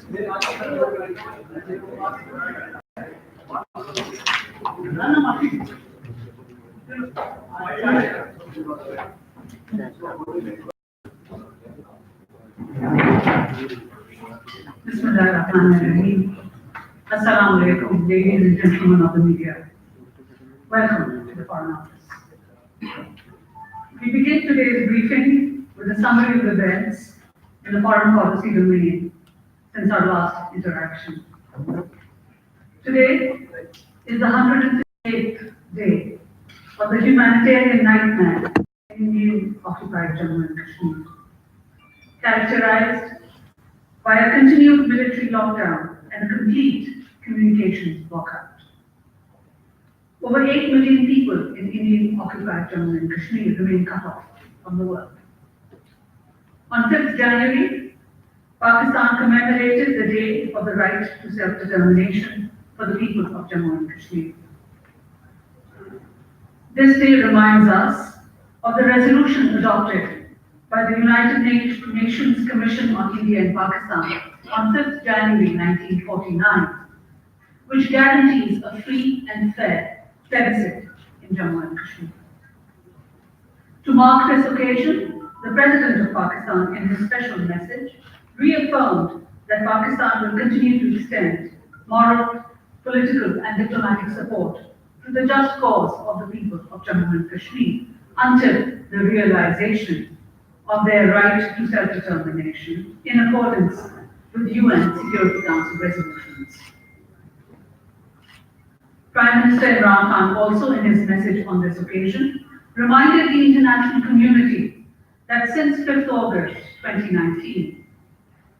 Bismillahirrahmanirrahim. Assalamu alaikum, ladies and gentlemen of the media. Welcome to the Foreign Office. We begin today's briefing with a summary of events in the foreign policy domain since our last interaction. Today is the 108th day of the humanitarian nightmare in Indian occupied Jammu and Kashmir, characterized by a continued military lockdown and a complete communications blockout. Over 8 million people in Indian occupied Jammu and Kashmir remain cut off from the world. On 5th January, Pakistan commemorated the Day of the Right to Self-Determination for the people of Jammu and Kashmir. This day reminds us of the resolution adopted by the United Nations Commission on India and Pakistan on 5th January 1949, which guarantees a free and fair plebiscite in Jammu and Kashmir. To mark this occasion, the President of Pakistan, in his special message, reaffirmed that Pakistan will continue to extend moral, political, and diplomatic support to the just cause of the people of Jammu and Kashmir until the realization of their right to self-determination in accordance with UN Security Council resolutions. Prime Minister Imran Khan also, in his message on this occasion, reminded the international community that since 5th August 2019,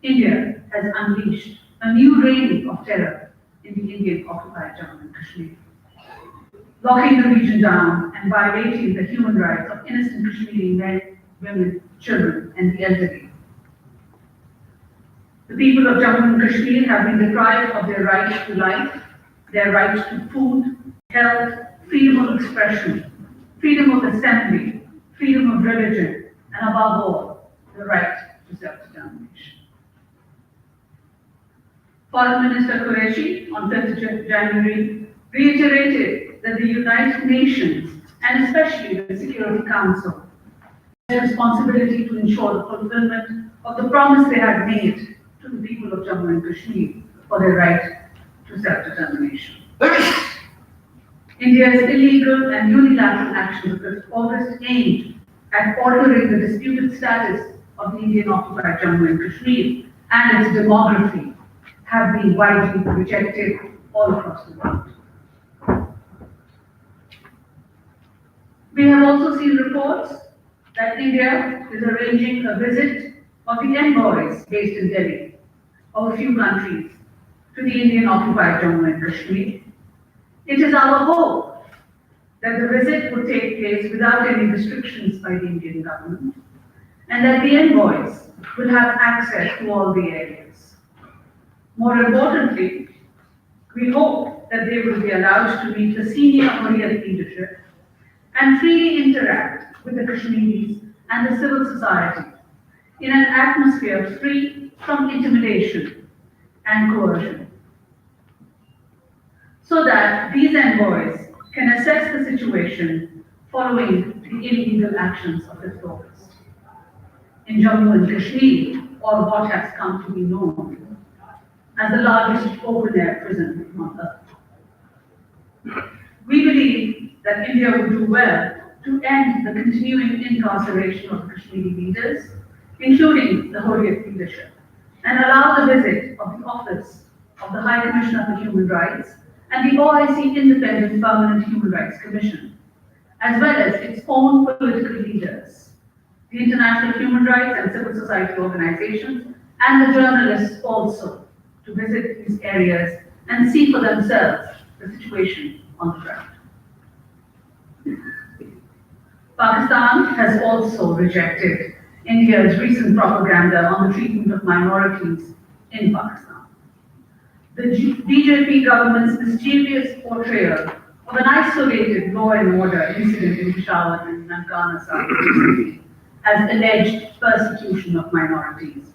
India has unleashed a new reign of terror in the Indian occupied Jammu and Kashmir, locking the region down and violating the human rights of innocent Kashmiri men, women, children, and the elderly. The people of Jammu and Kashmir have been deprived of their right to life, their right to food, health, freedom of expression, freedom of assembly, freedom of religion, and above all, the right to self-determination. Foreign Minister Qureshi on 5th January reiterated that the United Nations, and especially the Security Council, has a responsibility to ensure the fulfillment of the promise they had made to the people of Jammu and Kashmir for their right to self-determination. India's illegal and unilateral actions of August aimed at altering the disputed status of the Indian occupied Jammu and Kashmir and its demography have been widely rejected all across the world. We have also seen reports that India is arranging a visit of the envoys based in Delhi of a few countries to the Indian occupied Jammu and Kashmir. It is our hope that the visit would take place without any restrictions by the Indian government and that the envoys will have access to all the areas. More importantly, we hope that they will be allowed to meet the senior Hurriyat leadership and freely interact with the Kashmiris and the civil society in an atmosphere free from intimidation and coercion, so that these envoys can assess the situation following the illegal actions of 5th August in Jammu and Kashmir, or what has come to be known as the largest open-air prison on earth. We believe that India would do well to end the continuing incarceration of Kashmiri leaders, including the Hurriyat leadership, and allow the visit of the Office of the High Commissioner for Human Rights and the OIC Independent Permanent Human Rights Commission, as well as its own political leaders, the international human rights and civil society organizations, and the journalists also, to visit these areas and see for themselves the situation on the ground. Pakistan has also rejected India's recent propaganda on the treatment of minorities in Pakistan. The BJP government's mischievous portrayal of an isolated law and order incident in Peshawar and Nankana Sahib as alleged persecution of minorities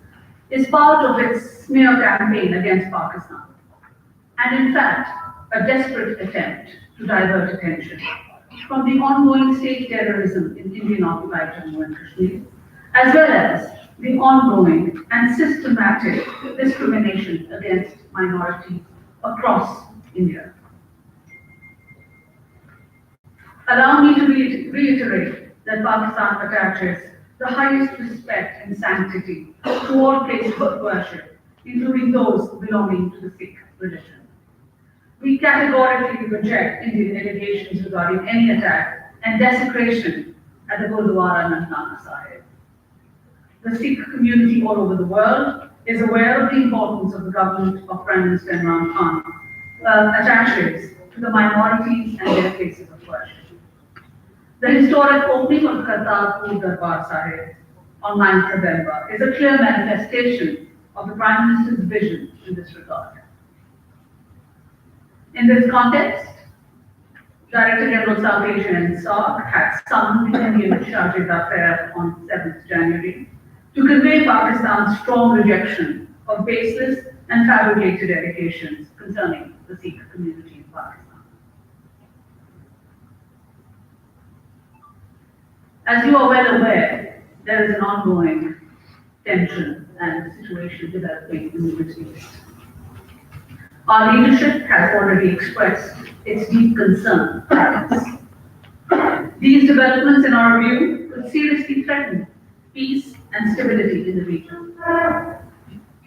is part of its smear campaign against Pakistan, and in fact, a desperate attempt to divert attention from the ongoing state terrorism in Indian-occupied Jammu and Kashmir, as well as the ongoing and systematic discrimination against minorities across India. Allow me to reiterate that Pakistan attaches the highest respect and sanctity to all places of worship, including those belonging to the Sikh religion. We categorically reject Indian allegations regarding any attack and desecration at the Gurdwara Nankana Sahib. The Sikh community all over the world is aware of the importance of the government of Prime Minister Imran Khan attaches to the minorities and their places of worship. The historic opening of Kartarpur Darbar Sahib on 9th November is a clear manifestation of the Prime Minister's vision in this regard. In this context, Director General South Asia and SAARC had summoned the Indian Charge d'Affaires on 7th January to convey Pakistan's strong rejection of baseless and fabricated allegations concerning the Sikh community in Pakistan. As you are well aware, there is an ongoing tension and situation developing in the Middle East. Our leadership has already expressed its deep concern about this. These developments, in our view, could seriously threaten peace and stability in the region.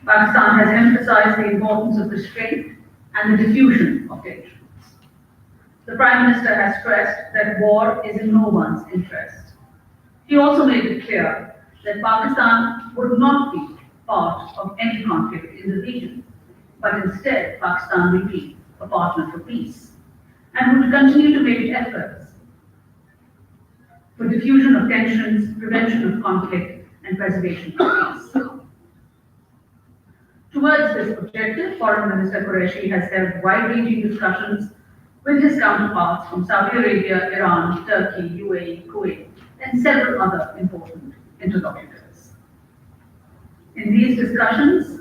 Pakistan has emphasized the importance of restraint and the diffusion of tensions. The Prime Minister has stressed that war is in no one's interest. He also made it clear that Pakistan would not be part of any conflict in the region, but instead Pakistan will be a partner for peace and would continue to make efforts for diffusion of tensions, prevention of conflict, and preservation of peace. Towards this objective, Foreign Minister Qureshi has held wide-ranging discussions with his counterparts from Saudi Arabia, Iran, Turkey, UAE, Kuwait, and several other important interlocutors. In these discussions,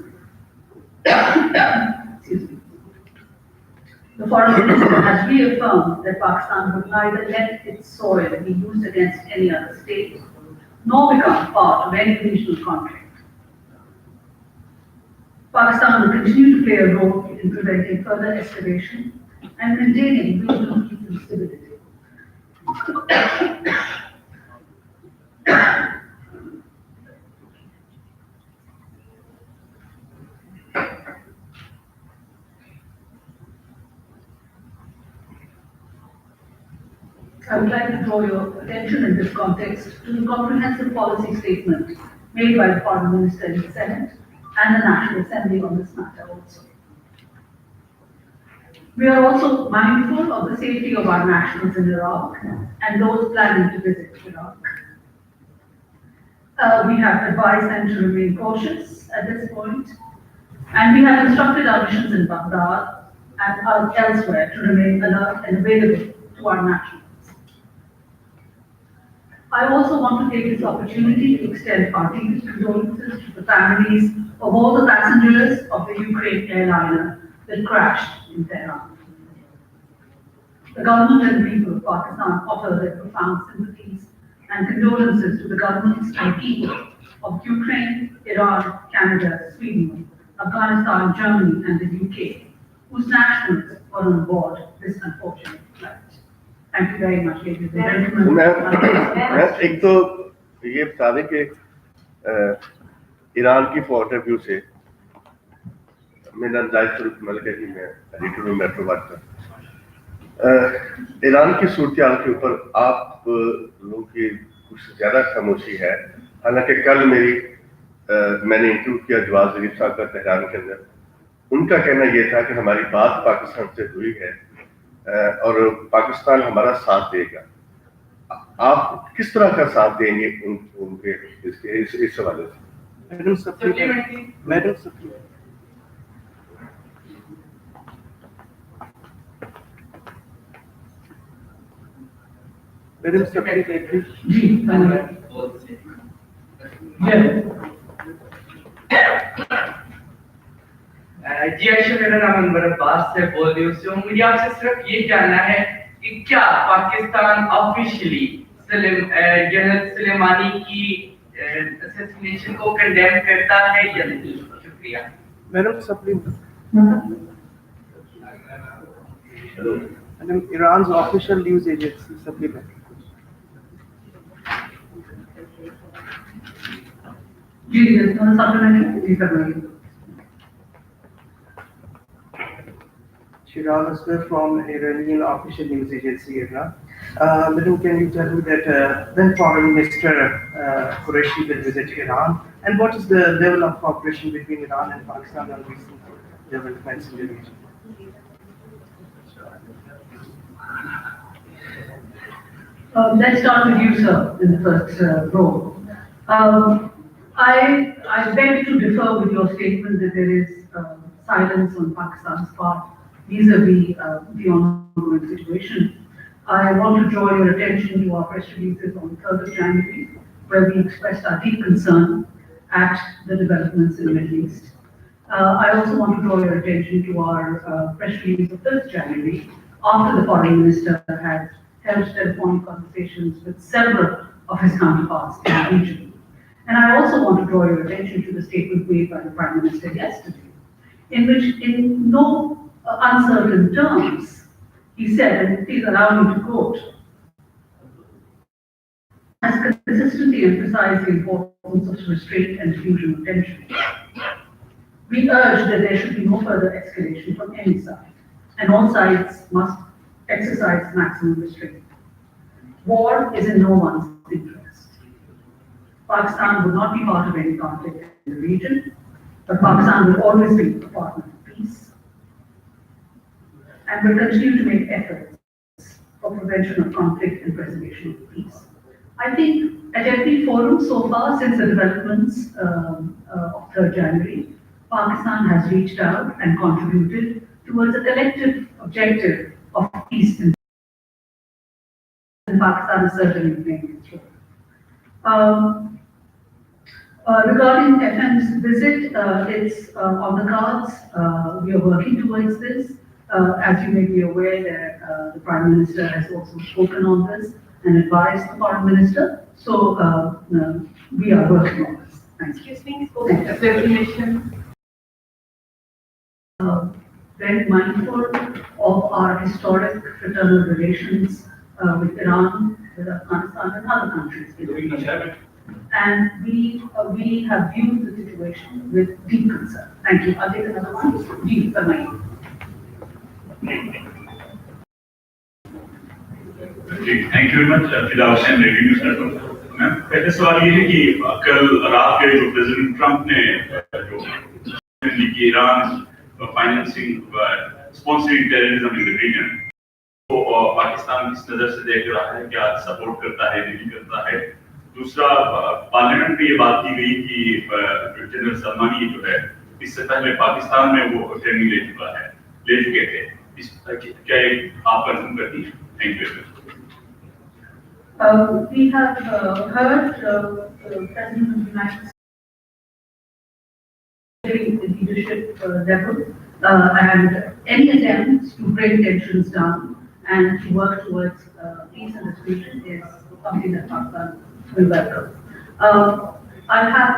the Foreign Minister has reaffirmed that Pakistan would neither let its soil be used against any other state, nor become part of any regional conflict. Pakistan will continue to play a role in preventing further escalation and maintaining regional peace and stability. I would like to draw your attention in this context to the comprehensive policy statement made by the Foreign Minister in the Senate and the National Assembly on this matter also. We are also mindful of the safety of our nationals in Iraq and those planning to visit Iraq. We have advised them to remain cautious at this point, and we have instructed our missions in Baghdad and elsewhere to remain alert and available to our nationals. I also want to take this opportunity to extend our deepest condolences to the families of all the passengers of the Ukraine airliner that crashed in Tehran. The government and the people of Pakistan offer their profound sympathies and condolences to the governments and people of Ukraine, Iran, Canada, Sweden, Afghanistan, Germany, and the UK, whose nationals were on board this unfortunate flight. Thank you very much, ladies and gentlemen. मैं एक तो ये बता दें कि Iran की point of view से मेरा दायित्व मतलब कि मैं एडिटर में मेट्रो बात कर ईरान की सूरत-ए-हाल के ऊपर आप लोगों की कुछ ज़्यादा खामोशी है। हालांकि कल मैंने इंटरव्यू किया जवाब ज़रीफ साहब का तेहरान के अंदर, उनका कहना ये था कि हमारी बात पाकिस्तान से हुई है और पाकिस्तान हमारा साथ देगा। आप किस तरह का साथ देंगे उनके इस हवाले से? मैडम जी, जी अक्षय, मेरा नाम अनवर अब्बास है, बोल रही हूँ। मुझे आपसे सिर्फ ये जानना है कि क्या पाकिस्तान ऑफिशियली जनरल सुलेमानी की असैसिनेशन को कंडेम करता है या नहीं? शुक्रिया। Madam, supplement. Madam, Iran's official news agency supplement. जी सप्लीमेंट्री जी करवाइए। Shiraz Asghar from Iranian official news agency, Iran. Madam, can you tell me that when Foreign Minister Qureshi will visit Iran, and what is the level of cooperation between Iran and Pakistan on recent developments in the region? Let's start with you, sir, in the first row. I beg to differ with your statement that there is silence on Pakistan's part vis-a-vis the ongoing situation. I want to draw your attention to our press releases on 3rd of January, where we expressed our deep concern at the developments in the Middle East. I also want to draw your attention to our press release of 5th January, after the Foreign Minister had held telephonic conversations with several of his counterparts in the region. And I also want to draw your attention to the statement made by the Prime Minister yesterday, in which, in no uncertain terms, he said, and please allow me to quote, has consistently emphasized the importance of restraint and diffusion of tension. We urge that there should be no further escalation from any side, and all sides must exercise maximum restraint. War is in no one's interest. Pakistan would not be part of any conflict in the region, but Pakistan will always be a partner of peace and will continue to make efforts for prevention of conflict and preservation of peace. I think at every forum so far since the developments of 3rd January, Pakistan has reached out and contributed towards a collective objective of peace and Pakistan is certainly playing its role. Regarding FM's visit, it's on the cards. We are working towards this. As you may be aware, the Prime Minister has also spoken on this and advised the Foreign Minister. So we are working on this. Thank you. Excuse me, Spokesperson. Very mindful of our historic fraternal relations with Iran, with Afghanistan, and other countries. And we have viewed the situation with deep concern. Thank you. I'll take another one. Ji, Farmaiye. Thank you very much Fida Hussain radio news network. Ma'am, पहले सवाल ये है कि कल रात के जो president Trump ने जो कि Iran financing sponsoring terrorism in the region, तो पाकिस्तान किस नजर से देख रहा है, क्या सपोर्ट करता है, नहीं करता है? दूसरा, पार्लियामेंट में ये बात की गई कि जनरल सलमानी जो है इससे पहले पाकिस्तान में वो ट्रेनिंग ले चुके थे, इस क्या आप कंफर्म करती हैं? Thank you. We have heard President of the United States leadership level and any attempts to bring tensions down and to work towards peace in this region is something that Pakistan will welcome. I have